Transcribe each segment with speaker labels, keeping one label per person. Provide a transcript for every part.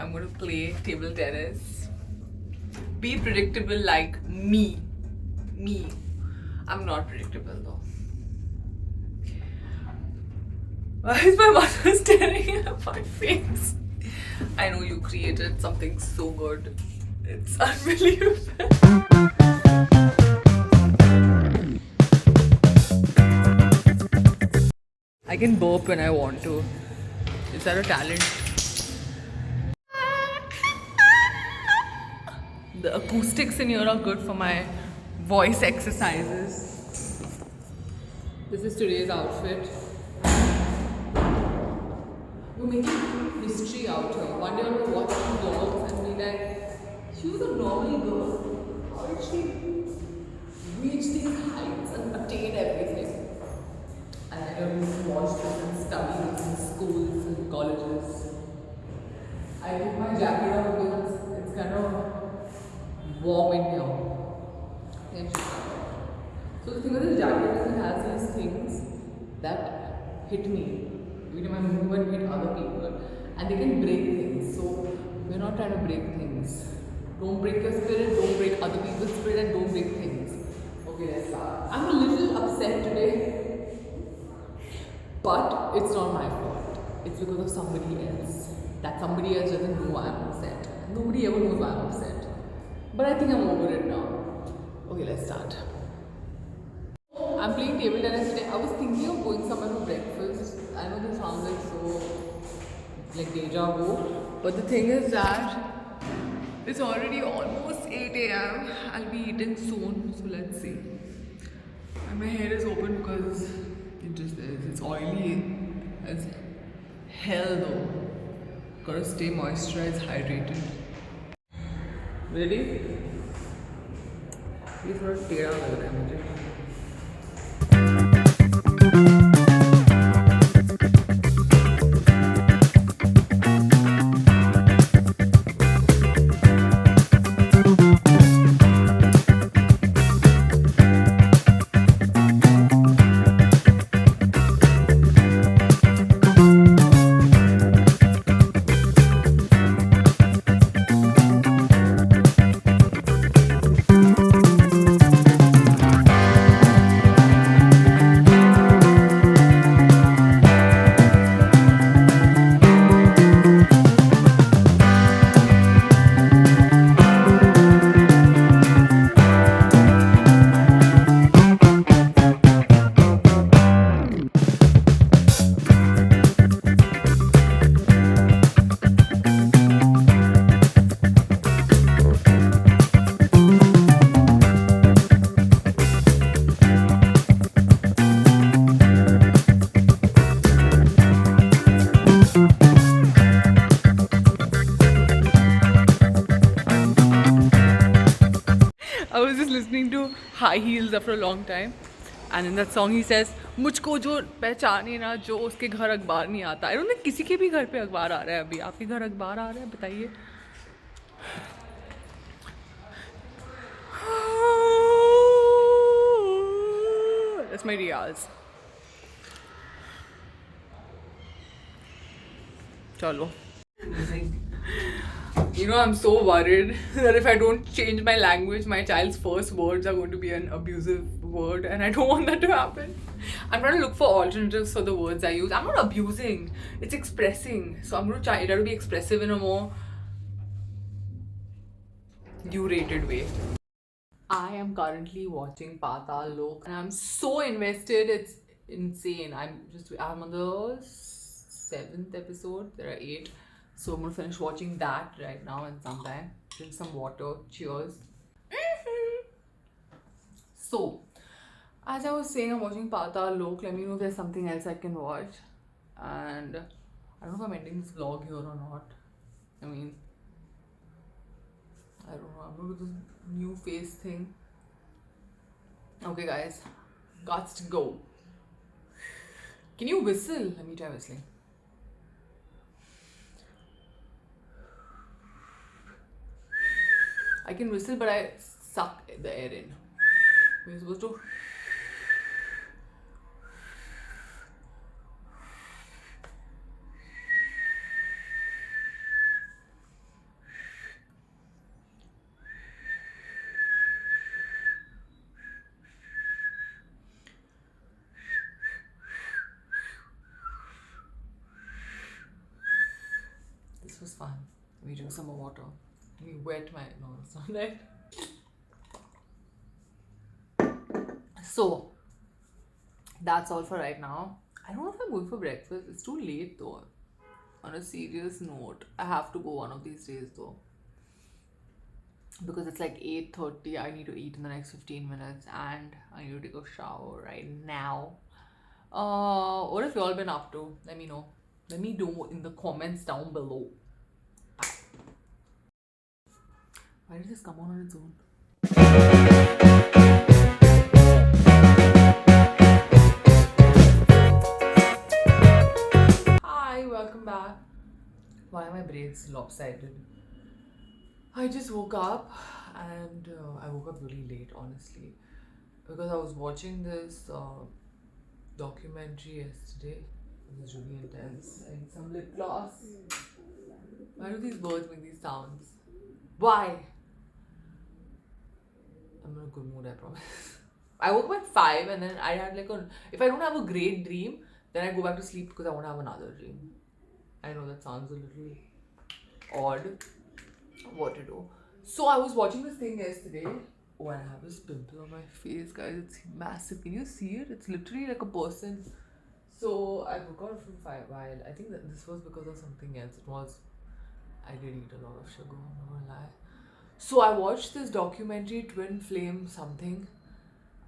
Speaker 1: I'm going to play table tennis. Be predictable like me. Me. I'm not predictable though. Why is my mother staring at my face? I know you created something so good. It's unbelievable. I can burp when I want to. Is that a talent? The acoustics in here are good for my voice exercises. This is today's outfit. We're making history out here. One day I'm going to watch some vlogs and be like, she was a normal girl. How did she reach these heights and attain everything? And I don't need to watch this and study this in schools and colleges. I took my jacket off because it's kind of warm in here. So the thing with this jacket is it has these things that hit me every time I move and hit other people, and they can break things. So we're not trying to break things. Don't break your spirit, don't break other people's spirit, and don't break things. Okay, let's start. I'm a little upset today, but it's not my fault. It's because of somebody else. That somebody else doesn't know why I'm upset. Nobody ever knows why I'm upset. But I think I'm over it now. Okay, let's start. I'm playing table tennis today. I was thinking of going somewhere for breakfast. I know this sounds like so like deja vu, but the thing is that it's already almost 8 a.m. I'll be eating soon, so let's see. And my hair is open because it just is. It's oily as hell though. Gotta stay moisturized, hydrated. Ready? ये थोड़ा टेढ़ा लग रहा है मुझे. I was just listening to High Heels after a long time, and in that song he says, मुझको जो पहचाने ना जो उसके घर अखबार नहीं आता. I don't think किसी के भी घर पे अखबार आ रहा है अभी. आपके घर अखबार आ रहा है? बताइए. That's my Riyaz. Chalo. You know, I'm so worried that if I don't change my language, my child's first words are going to be an abusive word, and I don't want that to happen. I'm trying to look for alternatives for the words I use. I'm not abusing, it's expressing. So I'm going to try to be expressive in a more U-rated way. I am currently watching Patal Lok, and I'm so invested, it's insane. I'm on the 7th episode, there are 8. So I'm gonna finish watching that right now in some time. Drink some water. Cheers. So, as I was saying, I'm watching Patal Lok. Let me know if there's something else I can watch. And I don't know if I'm ending this vlog here or not. I mean, I don't know. I'm gonna do this new face thing. Okay, guys, gots to go. Can you whistle? Let me try whistling. I can whistle, but I suck the air in. We're supposed to. This was fun. We drink some more water. We wet my nose. Right? So that's all for right now. I don't know if I'm going for breakfast. It's too late though. On a serious note, I have to go one of these days though. Because it's like 8:30. I need to eat in the next 15 minutes and I need to take a shower right now. What have you all been up to? Let me know. Let me know in the comments down below. Why did this come on its own? Hi, welcome back. Why are my braids lopsided? I just woke up and I woke up really late, honestly, because I was watching this documentary yesterday. It was really intense. I need some lip gloss. Why do these birds make these sounds? Why? I'm in a good mood, I promise. I woke up at 5 and then I had like a. If I don't have a great dream, then I go back to sleep because I want to have another dream. I know that sounds a little odd. What to do? So I was watching this thing yesterday. Oh, I have this pimple on my face, guys. It's massive. Can you see it? It's literally like a person. So I forgot for a while. I think that this was because of something else. It was. I did eat a lot of sugar. I'm not gonna lie. So I watched this documentary, Twin Flame something.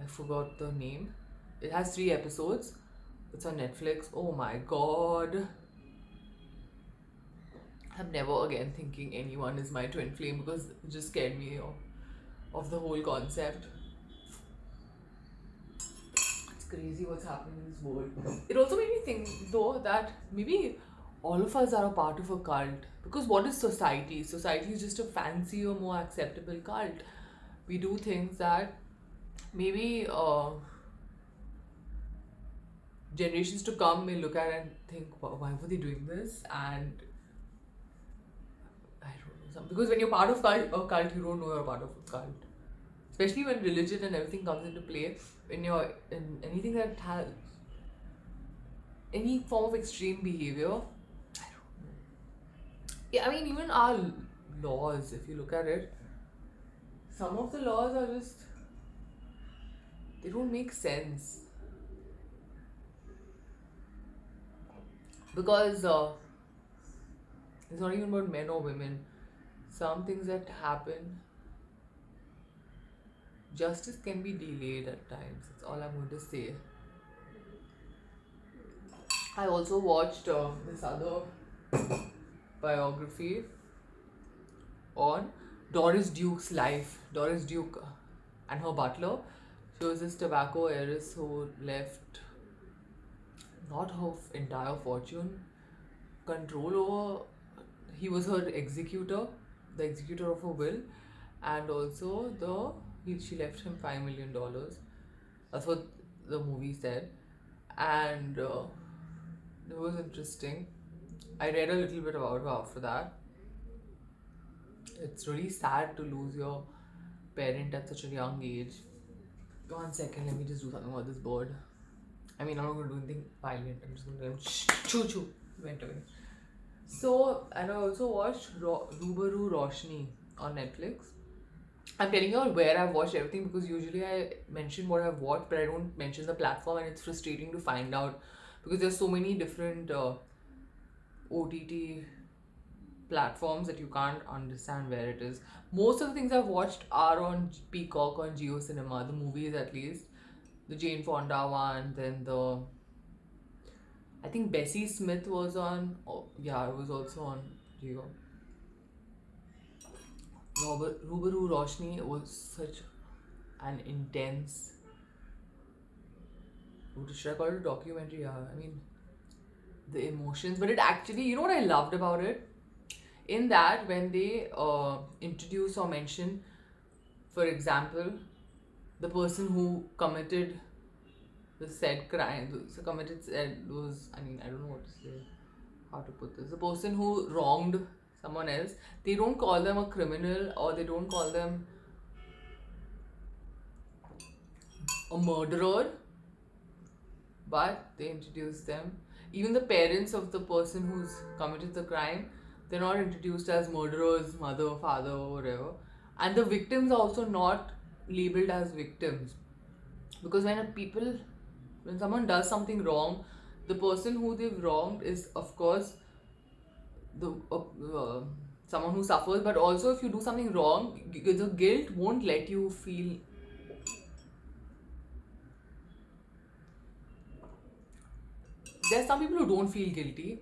Speaker 1: I forgot the name. It has 3 episodes. It's on Netflix. Oh my god. I'm never again thinking anyone is my twin flame because it just scared me of the whole concept. It's crazy what's happening in this world. It also made me think though that maybe all of us are a part of a cult. Because what is society? Society is just a fancier, more acceptable cult. We do things that maybe generations to come may look at and think, why were they doing this? And I don't know. Because when you're part of a cult, you don't know you're part of a cult. Especially when religion and everything comes into play. When you're in anything that has any form of extreme behavior, I don't know. Yeah, I mean, even our laws, if you look at it, some of the laws are just, they don't make sense. Because it's not even about men or women. Some things that happen, justice can be delayed at times. That's all I'm going to say. I also watched this other biography on Doris Duke's life. Doris Duke and her butler. She was this tobacco heiress who left not her entire fortune, control over. He was her executor, the executor of her will, and also she left him $5 million. That's what the movie said, and it was interesting. I read a little bit about her after that. It's really sad to lose your parent at such a young age. 1 second, let me just do something about this bird. I mean, I'm not going to do anything violent. I'm just going to choo choo. Went away. So, and I also watched Rubaru Roshni on Netflix. I'm telling you all where I've watched everything because usually I mention what I've watched, but I don't mention the platform, and it's frustrating to find out because there's so many different OTT platforms that you can't understand where it is. Most of the things I've watched are on Peacock, on Geo Cinema, the movies at least. The Jane Fonda one, then I think Bessie Smith was on. Oh, yeah, it was also on Geo. Rubaru Roshni was such an intense. Should I call it a documentary? Yeah, I mean, the emotions, but it actually, you know what I loved about it? In that, when they introduce or mention, for example, the person who committed the said crime, so committed said those, I mean, I don't know what to say, how to put this. The person who wronged someone else, they don't call them a criminal or they don't call them a murderer, but they introduce them. Even the parents of the person who's committed the crime, They're not introduced as murderers, mother, father, or whatever. And the victims are also not labeled as victims. Because when someone does something wrong, the person who they've wronged is, of course, the someone who suffers. But also, if you do something wrong, the guilt won't let you feel. There's some people who don't feel guilty.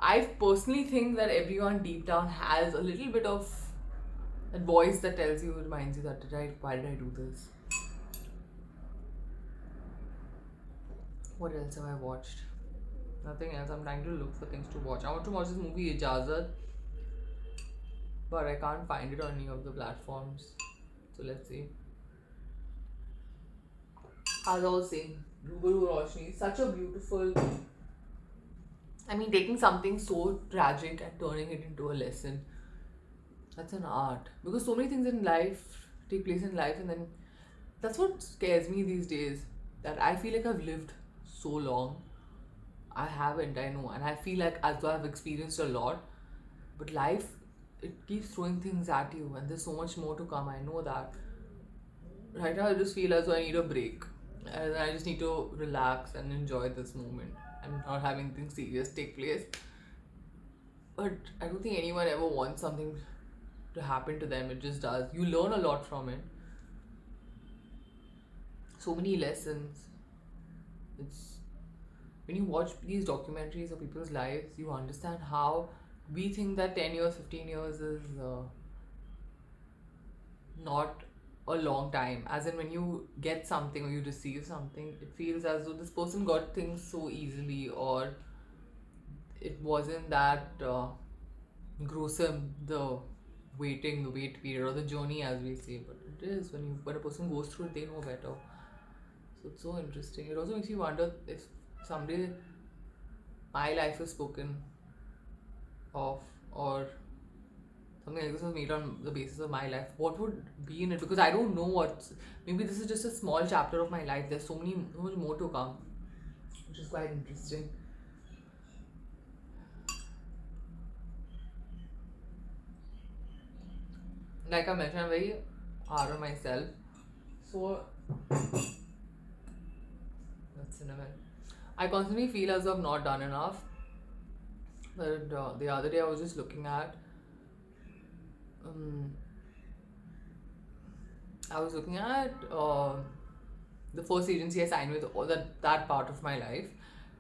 Speaker 1: I personally think that everyone deep down has a little bit of that voice that tells you, reminds you that why did I do this? What else have I watched? Nothing else. I'm trying to look for things to watch. I want to watch this movie Ijazat, but I can't find it on any of the platforms. So let's see. As I was saying, Rubaru Roshni is such a beautiful. I mean, taking something so tragic and turning it into a lesson. That's an art. Because so many things in life take place in life, and then that's what scares me these days. That I feel like I've lived so long. I haven't, I know, and I feel like as though I've experienced a lot. But life, it keeps throwing things at you, and there's so much more to come. I know that. Right now, I just feel as though I need a break, and I just need to relax and enjoy this moment and not having things serious take place. But I don't think anyone ever wants something to happen to them. It just does. You learn a lot from it. So many lessons. It's when you watch these documentaries of people's lives, you understand how we think that 10 years, 15 years is not a long time. As in, when you get something or you receive something, it feels as though this person got things so easily, or it wasn't that gruesome, the the wait period, or the journey, as we say. But it is when a person goes through it, they know better. So it's so interesting. It also makes you wonder if someday my life is spoken of, or something like this was made on the basis of my life, what would be in it? Because I don't know what's. Maybe this is just a small chapter of my life. There's so much more to come, which is quite interesting. Like I mentioned, I'm very hard on myself. So that's cinnamon. I constantly feel as though I've not done enough. But the other day I was just looking at. Um, I was looking at the first agency I signed with, all that part of my life,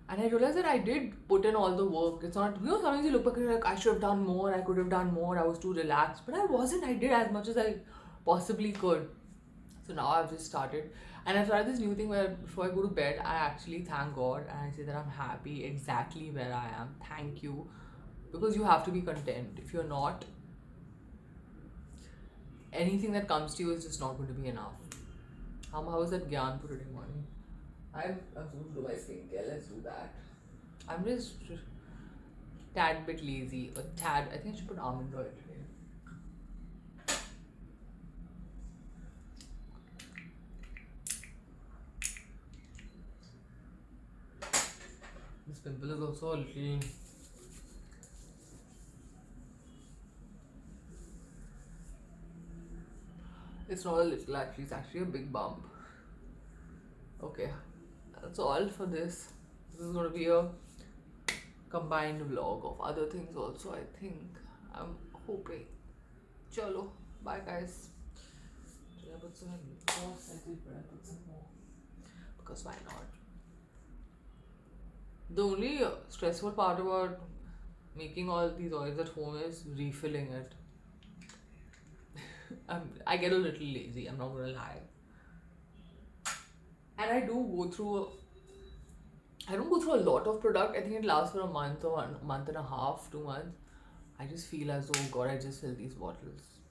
Speaker 1: and I realized that I did put in all the work. It's not, sometimes you look back and you're like, I should have done more, I could have done more, I was too relaxed, but I wasn't. I did as much as I possibly could. So now I've just started, and I've started this new thing where before I go to bed, I actually thank God and I say that I'm happy exactly where I am. Thank you, because you have to be content. If you're not, anything that comes to you is just not going to be enough. How is that Gyan for today morning? I'm supposed to do my skincare. Let's do that. I'm just tad bit lazy. A tad. I think I should put almond oil today. This pimple is also a little. It's not a little actually. It's actually a big bump. Okay, that's all for this. This is going to be a combined vlog of other things also, I think. I'm hoping. Chalo. Bye, guys. Should I put some more? I did, but I put some more. Because why not? The only stressful part about making all these oils at home is refilling it. I get a little lazy, I'm not gonna lie. And I don't go through a lot of product. I think it lasts for a month or 1 month and a half, 2 months. I just feel as though, God, I just fill these bottles.